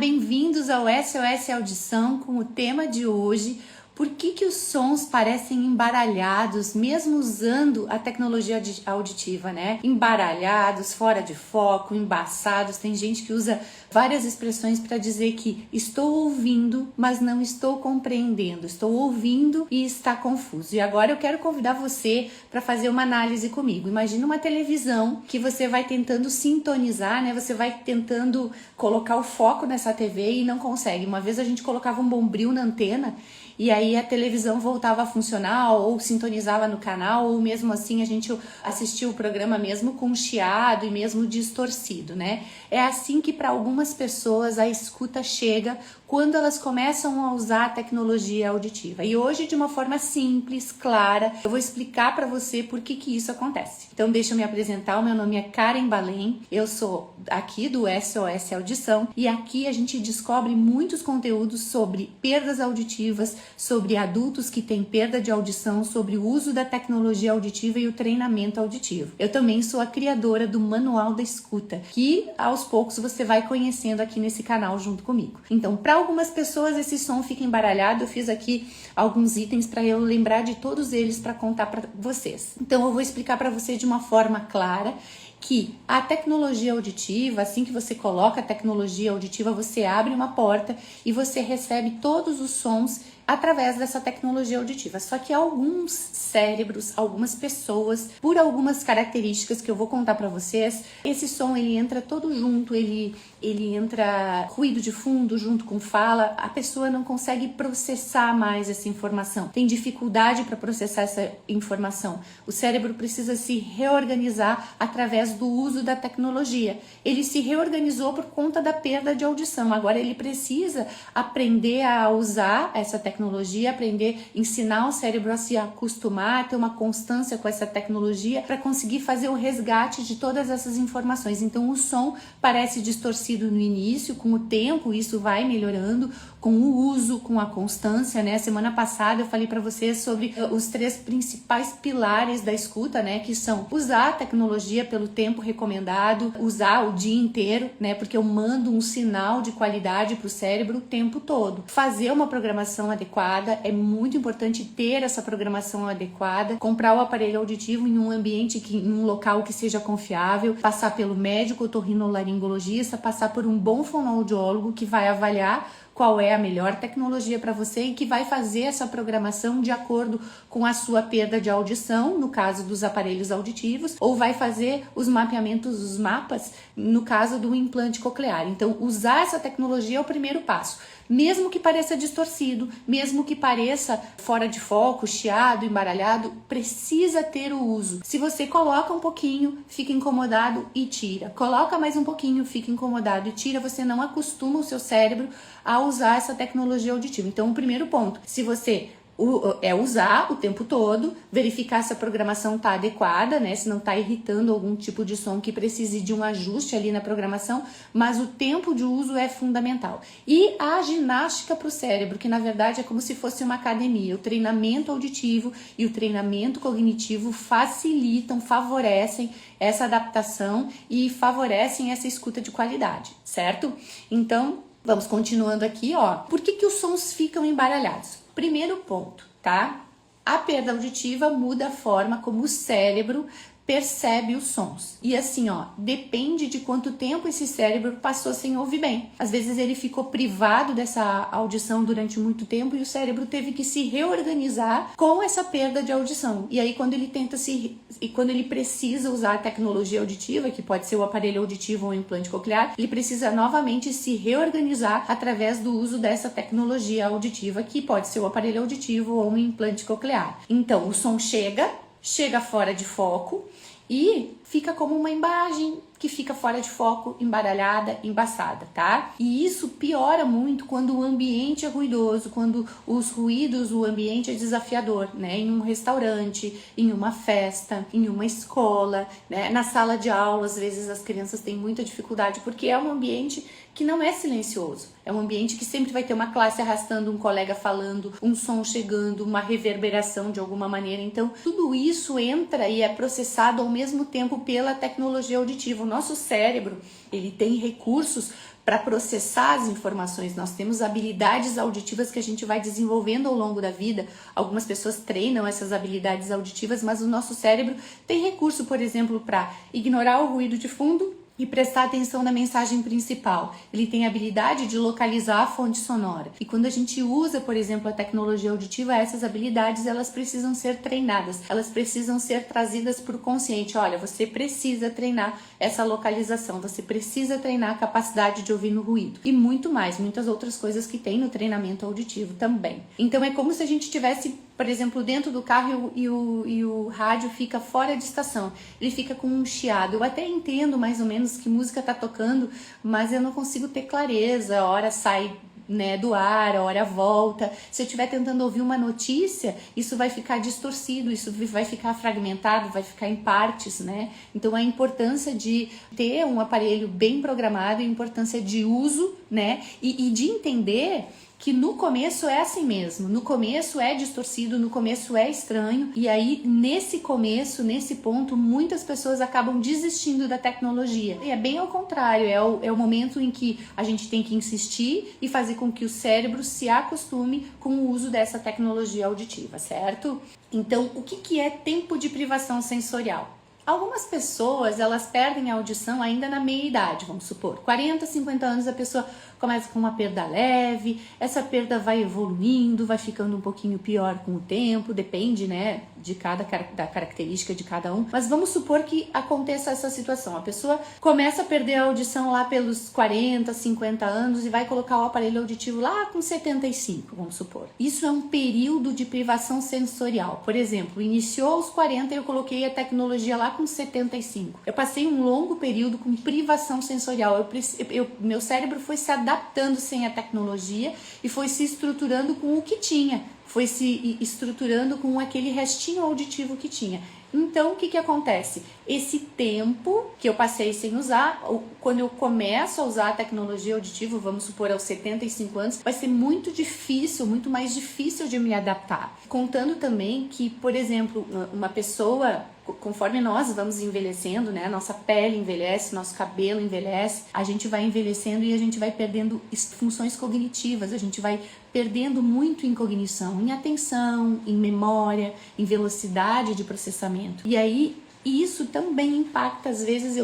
bem-vindos ao SOS Audição com o tema de hoje: por que os sons parecem embaralhados, mesmo usando a tecnologia auditiva, né? Embaralhados, fora de foco, embaçados. Tem gente que usa várias expressões para dizer que estou ouvindo, mas não estou compreendendo. Estou ouvindo e está confuso. E agora eu quero convidar você para fazer uma análise comigo. Imagina uma televisão que você vai tentando sintonizar, né? Você vai tentando colocar o foco nessa TV e não consegue. Uma vez a gente colocava um bombril na antena e aí a televisão voltava a funcionar ou sintonizava no canal, ou mesmo assim a gente assistia o programa mesmo com chiado e mesmo distorcido, né? É assim que para algumas pessoas a escuta chega quando elas começam a usar a tecnologia auditiva. E hoje, de uma forma simples, clara, eu vou explicar para você por que isso acontece. Então deixa eu me apresentar, o meu nome é Karen Balém, eu sou aqui do SOS Audição e aqui a gente descobre muitos conteúdos sobre perdas auditivas, sobre adultos que têm perda de audição, sobre o uso da tecnologia auditiva e o treinamento auditivo. Eu também sou a criadora do Manual da Escuta, que aos poucos você vai conhecendo aqui nesse canal junto comigo. Então, para algumas pessoas esse som fica embaralhado, eu fiz aqui alguns itens para eu lembrar de todos eles para contar para vocês. Então eu vou explicar para você de uma forma clara que a tecnologia auditiva, assim que você coloca a tecnologia auditiva, você abre uma porta e você recebe todos os sons através dessa tecnologia auditiva. Só que alguns cérebros, algumas pessoas, por algumas características que eu vou contar para vocês, esse som ele entra todo junto, ele entra ruído de fundo junto com fala, a pessoa não consegue processar mais essa informação, tem dificuldade para processar essa informação. O cérebro precisa se reorganizar através do uso da tecnologia. Ele se reorganizou por conta da perda de audição, agora ele precisa aprender a usar essa tecnologia, aprender, ensinar o cérebro a se acostumar, a ter uma constância com essa tecnologia para conseguir fazer o resgate de todas essas informações. Então o som parece distorcido no início, com o tempo isso vai melhorando, com o uso, com a constância, né? Semana passada eu falei para vocês sobre os 3 principais pilares da escuta, né? Que são usar a tecnologia pelo tempo recomendado, usar o dia inteiro, né? Porque eu mando um sinal de qualidade para o cérebro o tempo todo. Fazer uma programação adequada, é muito importante ter essa programação adequada, comprar o aparelho auditivo em um ambiente, em um local que seja confiável, passar pelo médico otorrinolaringologista, passar por um bom fonoaudiólogo que vai avaliar qual é a melhor tecnologia para você e que vai fazer essa programação de acordo com a sua perda de audição, no caso dos aparelhos auditivos, ou vai fazer os mapeamentos, os mapas, no caso do implante coclear. Então, usar essa tecnologia é o primeiro passo. Mesmo que pareça distorcido, mesmo que pareça fora de foco, chiado, embaralhado, precisa ter o uso. Se você coloca um pouquinho, fica incomodado e tira. Coloca mais um pouquinho, fica incomodado e tira. Você não acostuma o seu cérebro a usar essa tecnologia auditiva. Então, o primeiro ponto, se você usar o tempo todo, verificar se a programação está adequada, né? Se não está irritando algum tipo de som que precise de um ajuste ali na programação, mas o tempo de uso é fundamental. E a ginástica para o cérebro, que na verdade é como se fosse uma academia. O treinamento auditivo e o treinamento cognitivo facilitam, favorecem essa adaptação e favorecem essa escuta de qualidade, certo? Então, vamos continuando aqui, ó. Por que os sons ficam embaralhados? Primeiro ponto, tá? A perda auditiva muda a forma como o cérebro percebe os sons. E assim, ó, depende de quanto tempo esse cérebro passou sem ouvir bem. Às vezes ele ficou privado dessa audição durante muito tempo e o cérebro teve que se reorganizar com essa perda de audição. E aí quando ele precisa usar a tecnologia auditiva, que pode ser o aparelho auditivo ou o implante coclear, ele precisa novamente se reorganizar através do uso dessa tecnologia auditiva, que pode ser o aparelho auditivo ou um implante coclear. Então, o som chega fora de foco e fica como uma imagem que fica fora de foco, embaralhada, embaçada, tá? E isso piora muito quando o ambiente é ruidoso, quando os ruídos, o ambiente é desafiador, né? Em um restaurante, em uma festa, em uma escola, né? Na sala de aula, às vezes as crianças têm muita dificuldade porque é um ambiente que não é silencioso. É um ambiente que sempre vai ter uma classe arrastando, um colega falando, um som chegando, uma reverberação de alguma maneira. Então, tudo isso entra e é processado ao mesmo tempo pela tecnologia auditiva. O nosso cérebro, ele tem recursos para processar as informações. Nós temos habilidades auditivas que a gente vai desenvolvendo ao longo da vida. Algumas pessoas treinam essas habilidades auditivas, mas o nosso cérebro tem recurso, por exemplo, para ignorar o ruído de fundo e prestar atenção na mensagem principal. Ele tem a habilidade de localizar a fonte sonora. E quando a gente usa, por exemplo, a tecnologia auditiva, essas habilidades, elas precisam ser treinadas. Elas precisam ser trazidas para o consciente. Olha, você precisa treinar essa localização. Você precisa treinar a capacidade de ouvir no ruído. E muito mais, muitas outras coisas que tem no treinamento auditivo também. Então é como se a gente tivesse, por exemplo, dentro do carro e o rádio fica fora de estação. Ele fica com um chiado. Eu até entendo mais ou menos que música tá tocando, mas eu não consigo ter clareza. A hora sai, né, do ar, a hora volta. Se eu estiver tentando ouvir uma notícia, isso vai ficar distorcido, isso vai ficar fragmentado, vai ficar em partes, né? Então a importância de ter um aparelho bem programado, a importância de uso, né? E de entender que no começo é assim mesmo, no começo é distorcido, no começo é estranho, e aí nesse começo, nesse ponto, muitas pessoas acabam desistindo da tecnologia. E é bem ao contrário, é o momento em que a gente tem que insistir e fazer com que o cérebro se acostume com o uso dessa tecnologia auditiva, certo? Então, o que é tempo de privação sensorial? Algumas pessoas, elas perdem a audição ainda na meia-idade, vamos supor, 40, 50 anos, a pessoa começa com uma perda leve, essa perda vai evoluindo, vai ficando um pouquinho pior com o tempo, depende, né, da característica de cada um, mas vamos supor que aconteça essa situação, a pessoa começa a perder a audição lá pelos 40, 50 anos e vai colocar o aparelho auditivo lá com 75, vamos supor. Isso é um período de privação sensorial. Por exemplo, iniciou aos 40 e eu coloquei a tecnologia lá com 75. Eu passei um longo período com privação sensorial. Meu cérebro foi se adaptando sem a tecnologia e foi se estruturando com o que tinha. Foi se estruturando com aquele restinho auditivo que tinha. Então, o que acontece? Esse tempo que eu passei sem usar, quando eu começo a usar a tecnologia auditiva, vamos supor aos 75 anos, vai ser muito difícil, muito mais difícil de me adaptar. Contando também que, por exemplo, uma pessoa, conforme nós vamos envelhecendo, né, nossa pele envelhece, nosso cabelo envelhece, a gente vai envelhecendo e a gente vai perdendo funções cognitivas, a gente vai perdendo muito em cognição, em atenção, em memória, em velocidade de processamento. E aí, isso também impacta, às vezes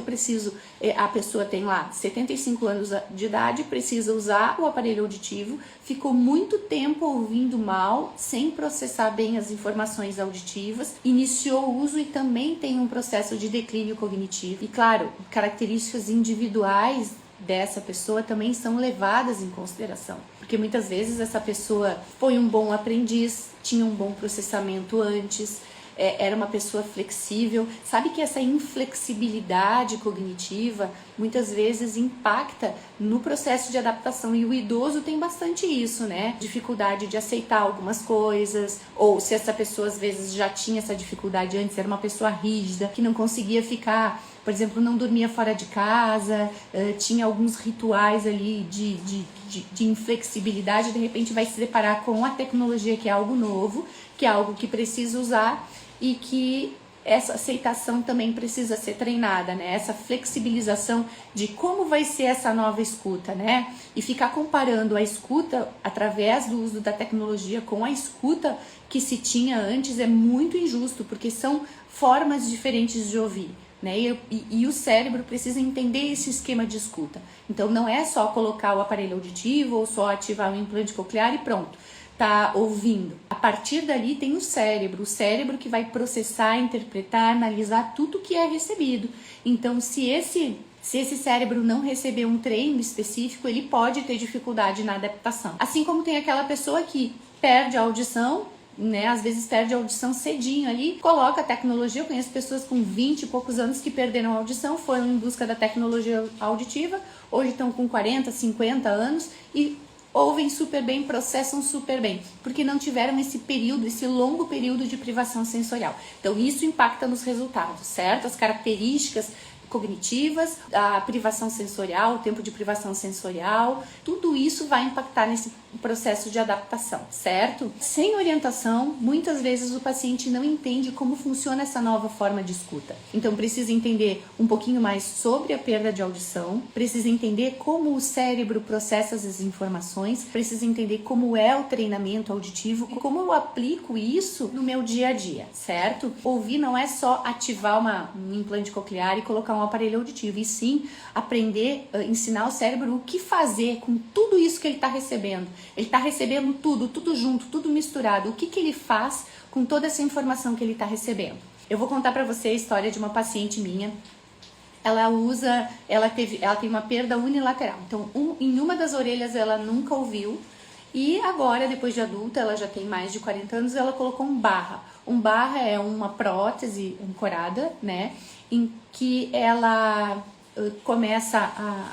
a pessoa tem lá 75 anos de idade, precisa usar o aparelho auditivo, ficou muito tempo ouvindo mal, sem processar bem as informações auditivas, iniciou o uso e também tem um processo de declínio cognitivo. E claro, características individuais dessa pessoa também são levadas em consideração, porque muitas vezes essa pessoa foi um bom aprendiz, tinha um bom processamento antes, era uma pessoa flexível. Sabe que essa inflexibilidade cognitiva muitas vezes impacta no processo de adaptação, e o idoso tem bastante isso, né? Dificuldade de aceitar algumas coisas, ou se essa pessoa às vezes já tinha essa dificuldade antes, era uma pessoa rígida, que não conseguia ficar, por exemplo, não dormia fora de casa, tinha alguns rituais ali de inflexibilidade, de repente vai se deparar com a tecnologia, que é algo novo, que é algo que precisa usar, e que essa aceitação também precisa ser treinada, né? Essa flexibilização de como vai ser essa nova escuta, né? E ficar comparando a escuta através do uso da tecnologia com a escuta que se tinha antes é muito injusto, porque são formas diferentes de ouvir, né? E o cérebro precisa entender esse esquema de escuta. Então não é só colocar o aparelho auditivo ou só ativar o implante coclear e pronto, tá ouvindo. A partir dali tem o cérebro que vai processar, interpretar, analisar tudo que é recebido. Então se esse cérebro não receber um treino específico, ele pode ter dificuldade na adaptação. Assim como tem aquela pessoa que perde a audição, né, às vezes perde a audição cedinho ali, coloca a tecnologia. Eu conheço pessoas com 20 e poucos anos que perderam a audição, foram em busca da tecnologia auditiva, hoje estão com 40, 50 anos e ouvem super bem, processam super bem, porque não tiveram esse longo período de privação sensorial. Então isso impacta nos resultados, certo? As características cognitivas, a privação sensorial, o tempo de privação sensorial, tudo isso vai impactar nesse processo de adaptação, certo? Sem orientação, muitas vezes o paciente não entende como funciona essa nova forma de escuta. Então precisa entender um pouquinho mais sobre a perda de audição, precisa entender como o cérebro processa as informações, precisa entender como é o treinamento auditivo, como eu aplico isso no meu dia a dia, certo? Ouvir não é só ativar um implante coclear e colocar um aparelho auditivo, e sim aprender, ensinar o cérebro o que fazer com tudo isso que ele está recebendo. Ele está recebendo tudo junto, tudo misturado. O que ele faz com toda essa informação que ele está recebendo? Eu vou contar para você a história de uma paciente minha. Ela tem uma perda unilateral. Então, em uma das orelhas ela nunca ouviu. E agora, depois de adulta, ela já tem mais de 40 anos, ela colocou um barra. Um barra é uma prótese ancorada, né? Em que ela começa a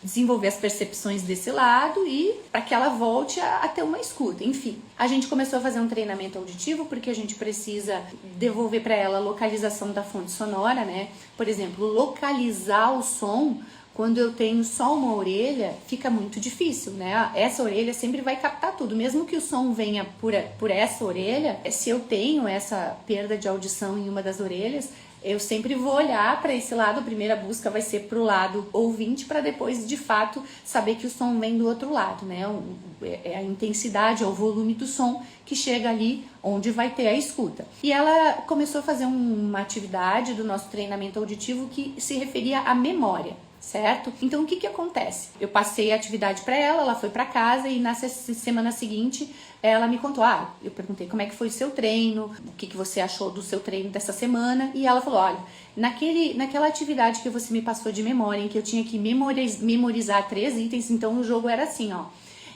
desenvolver as percepções desse lado e para que ela volte a ter uma escuta. Enfim, a gente começou a fazer um treinamento auditivo porque a gente precisa devolver para ela a localização da fonte sonora, né? Por exemplo, localizar o som. Quando eu tenho só uma orelha, fica muito difícil, né? Essa orelha sempre vai captar tudo, mesmo que o som venha por essa orelha. Se eu tenho essa perda de audição em uma das orelhas, eu sempre vou olhar para esse lado. A primeira busca vai ser para o lado ouvinte, para depois, de fato, saber que o som vem do outro lado, né? É a intensidade, é o volume do som que chega ali onde vai ter a escuta. E ela começou a fazer uma atividade do nosso treinamento auditivo que se referia à memória. Certo? Então o que acontece? Eu passei a atividade para ela foi para casa e na semana seguinte ela me contou, eu perguntei como é que foi o seu treino, o que você achou do seu treino dessa semana, e ela falou, olha, naquela atividade que você me passou de memória, em que eu tinha que memorizar 3 itens, então o jogo era assim, ó,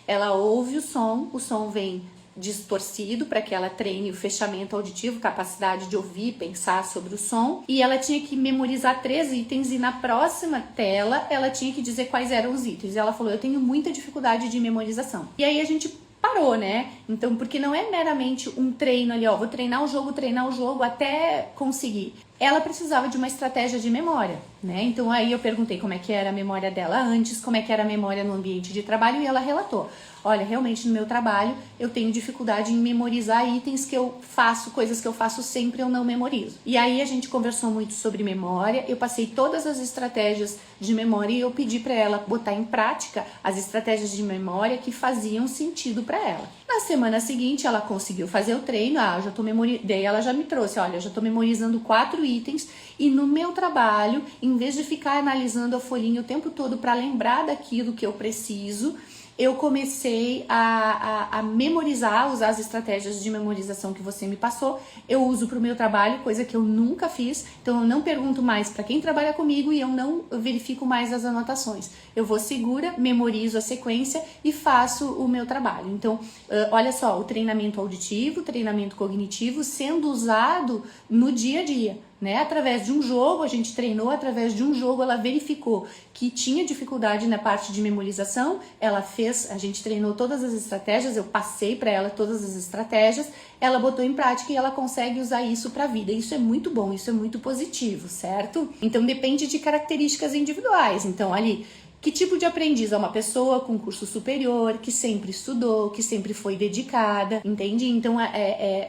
ela ouve o som vem distorcido para que ela treine o fechamento auditivo, capacidade de ouvir, pensar sobre o som, e ela tinha que memorizar 3 itens e na próxima tela ela tinha que dizer quais eram os itens. E ela falou, eu tenho muita dificuldade de memorização. E aí a gente parou, né? Então, porque não é meramente um treino ali, vou treinar o jogo até conseguir. Ela precisava de uma estratégia de memória, né? Então aí eu perguntei como é que era a memória dela antes, como é que era a memória no ambiente de trabalho, e ela relatou, olha, realmente no meu trabalho eu tenho dificuldade em memorizar itens que eu faço, coisas que eu faço sempre eu não memorizo. E aí a gente conversou muito sobre memória, eu passei todas as estratégias de memória e eu pedi para ela botar em prática as estratégias de memória que faziam sentido para ela. Na semana seguinte ela conseguiu fazer o treino, eu já tô daí ela já me trouxe, olha, eu já tô memorizando 4 itens e no meu trabalho, em vez de ficar analisando a folhinha o tempo todo para lembrar daquilo que eu preciso, eu comecei a memorizar, usar as estratégias de memorização que você me passou. Eu uso para o meu trabalho, coisa que eu nunca fiz. Então eu não pergunto mais para quem trabalha comigo e eu não verifico mais as anotações. Eu vou segura, memorizo a sequência e faço o meu trabalho. Então, olha só, o treinamento auditivo, o treinamento cognitivo sendo usado no dia a dia. Né? Através de um jogo, a gente treinou, através de um jogo ela verificou que tinha dificuldade na parte de memorização, a gente treinou todas as estratégias, eu passei para ela todas as estratégias, ela botou em prática e ela consegue usar isso para a vida. Isso é muito bom, isso é muito positivo, certo? Então depende de características individuais. Então ali, que tipo de aprendiz? É uma pessoa com curso superior, que sempre estudou, que sempre foi dedicada, entende? Então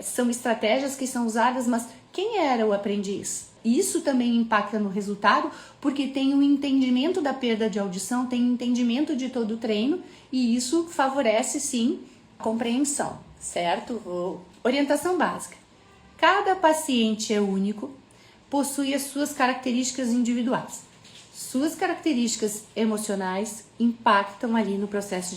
são estratégias que são usadas, mas quem era o aprendiz? Isso também impacta no resultado, porque tem um entendimento da perda de audição, tem um entendimento de todo o treino, e isso favorece sim a compreensão, certo? Orientação básica. Cada paciente é único, possui as suas características individuais. Suas características emocionais impactam ali no processo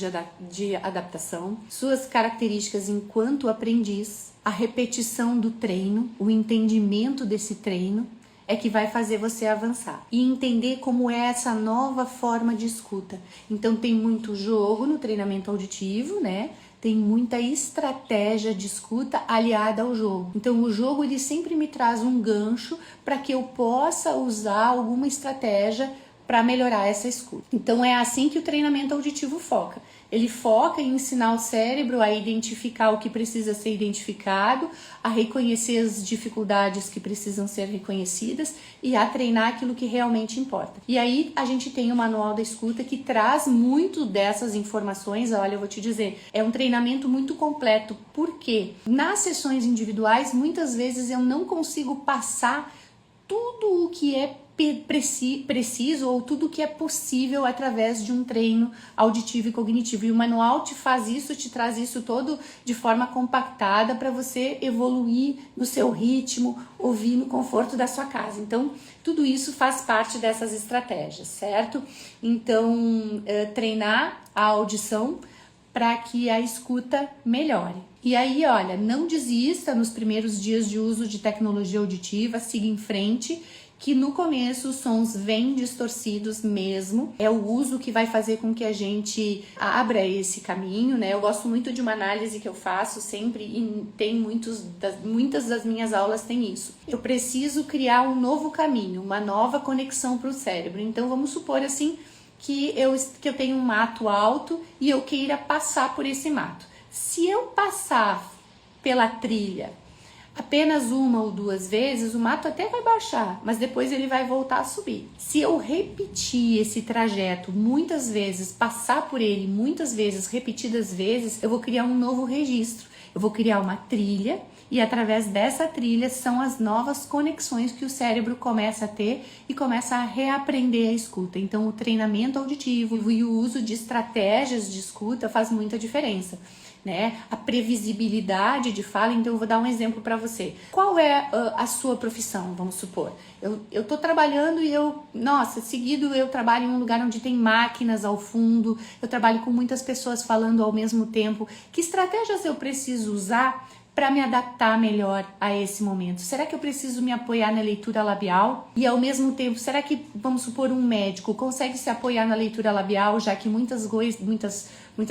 de adaptação, suas características enquanto aprendiz, a repetição do treino, o entendimento desse treino é que vai fazer você avançar e entender como é essa nova forma de escuta. Então tem muito jogo no treinamento auditivo, né? Tem muita estratégia de escuta aliada ao jogo. Então o jogo ele sempre me traz um gancho para que eu possa usar alguma estratégia para melhorar essa escuta. Então é assim que o treinamento auditivo foca. Ele foca em ensinar o cérebro a identificar o que precisa ser identificado, a reconhecer as dificuldades que precisam ser reconhecidas e a treinar aquilo que realmente importa. E aí a gente tem o Manual da Escuta que traz muito dessas informações. Olha, eu vou te dizer, é um treinamento muito completo, porque nas sessões individuais muitas vezes eu não consigo passar tudo o que é preciso ou tudo que é possível através de um treino auditivo e cognitivo. E o manual te faz isso, te traz isso todo de forma compactada para você evoluir no seu ritmo, ouvir no conforto da sua casa. Então, tudo isso faz parte dessas estratégias, certo? Então, treinar a audição para que a escuta melhore. E aí, olha, não desista nos primeiros dias de uso de tecnologia auditiva, siga em frente, que no começo os sons vêm distorcidos mesmo, é o uso que vai fazer com que a gente abra esse caminho, né? Eu gosto muito de uma análise que eu faço sempre e tem muitas das minhas aulas tem isso. Eu preciso criar um novo caminho, uma nova conexão para o cérebro. Então vamos supor assim que eu tenho um mato alto e eu queira passar por esse mato. Se eu passar pela trilha apenas uma ou duas vezes, o mato até vai baixar, mas depois ele vai voltar a subir. Se eu repetir esse trajeto muitas vezes, passar por ele muitas vezes, repetidas vezes, eu vou criar um novo registro. Eu vou criar uma trilha e através dessa trilha são as novas conexões que o cérebro começa a ter e começa a reaprender a escuta. Então o treinamento auditivo e o uso de estratégias de escuta faz muita diferença, né? A previsibilidade de fala. Então eu vou dar um exemplo para você. Qual é a sua profissão, vamos supor? Eu tô trabalhando e seguido eu trabalho em um lugar onde tem máquinas ao fundo, eu trabalho com muitas pessoas falando ao mesmo tempo. Que estratégias eu preciso usar para me adaptar melhor a esse momento? Será que eu preciso me apoiar na leitura labial? E ao mesmo tempo, será que, vamos supor, um médico consegue se apoiar na leitura labial, já que muitas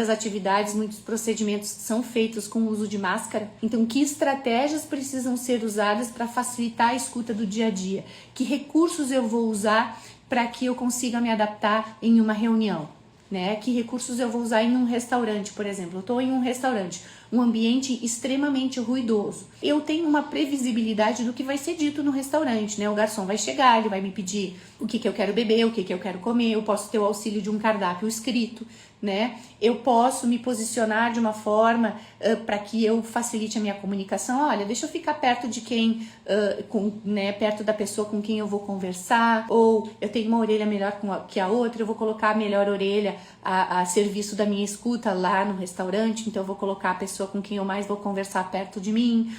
atividades, muitos procedimentos são feitos com o uso de máscara? Então, que estratégias precisam ser usadas para facilitar a escuta do dia a dia? Que recursos eu vou usar para que eu consiga me adaptar em uma reunião? Né? Que recursos eu vou usar em um restaurante, por exemplo? Eu estou em um restaurante, um ambiente extremamente ruidoso. Eu tenho uma previsibilidade do que vai ser dito no restaurante, né? O garçom vai chegar, ele vai me pedir o que eu quero beber, o que eu quero comer. Eu posso ter o auxílio de um cardápio escrito, né? Eu posso me posicionar de uma forma para que eu facilite a minha comunicação. Olha, deixa eu ficar perto de quem, perto da pessoa com quem eu vou conversar, ou eu tenho uma orelha melhor que a outra, eu vou colocar a melhor orelha a serviço da minha escuta lá no restaurante, então eu vou colocar a pessoa com quem eu mais vou conversar perto de mim.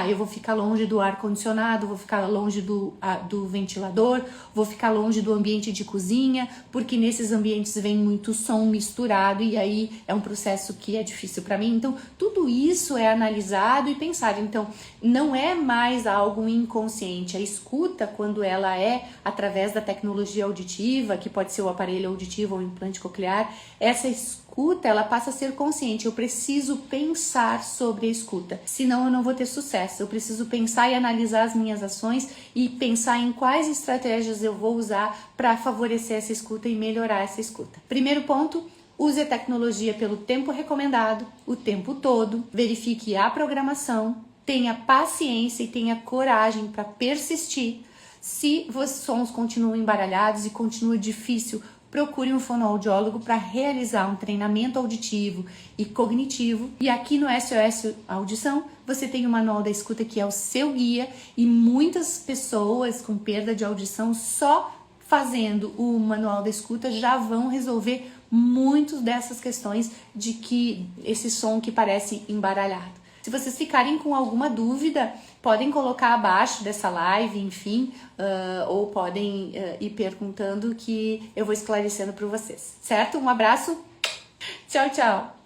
Eu vou ficar longe do ar-condicionado, vou ficar longe do ventilador, vou ficar longe do ambiente de cozinha, porque nesses ambientes vem muito som misturado e aí é um processo que é difícil para mim. Então, tudo isso é analisado e pensado. Então, não é mais algo inconsciente. A escuta, quando ela é através da tecnologia auditiva, que pode ser o aparelho auditivo ou o implante coclear, essa escuta ela passa a ser consciente. Eu preciso pensar sobre a escuta, senão eu não vou ter sucesso. Eu preciso pensar e analisar as minhas ações e pensar em quais estratégias eu vou usar para favorecer essa escuta e melhorar essa escuta. Primeiro ponto: use a tecnologia pelo tempo recomendado, o tempo todo, verifique a programação, tenha paciência e tenha coragem para persistir. Se os sons continuam embaralhados e continua difícil, procure um fonoaudiólogo para realizar um treinamento auditivo e cognitivo. E aqui no SOS Audição, você tem o Manual da Escuta, que é o seu guia, e muitas pessoas com perda de audição, só fazendo o Manual da Escuta, já vão resolver muitas dessas questões de que esse som que parece embaralhado. Se vocês ficarem com alguma dúvida, podem colocar abaixo dessa live, enfim, ou podem ir perguntando que eu vou esclarecendo para vocês, certo? Um abraço, tchau, tchau!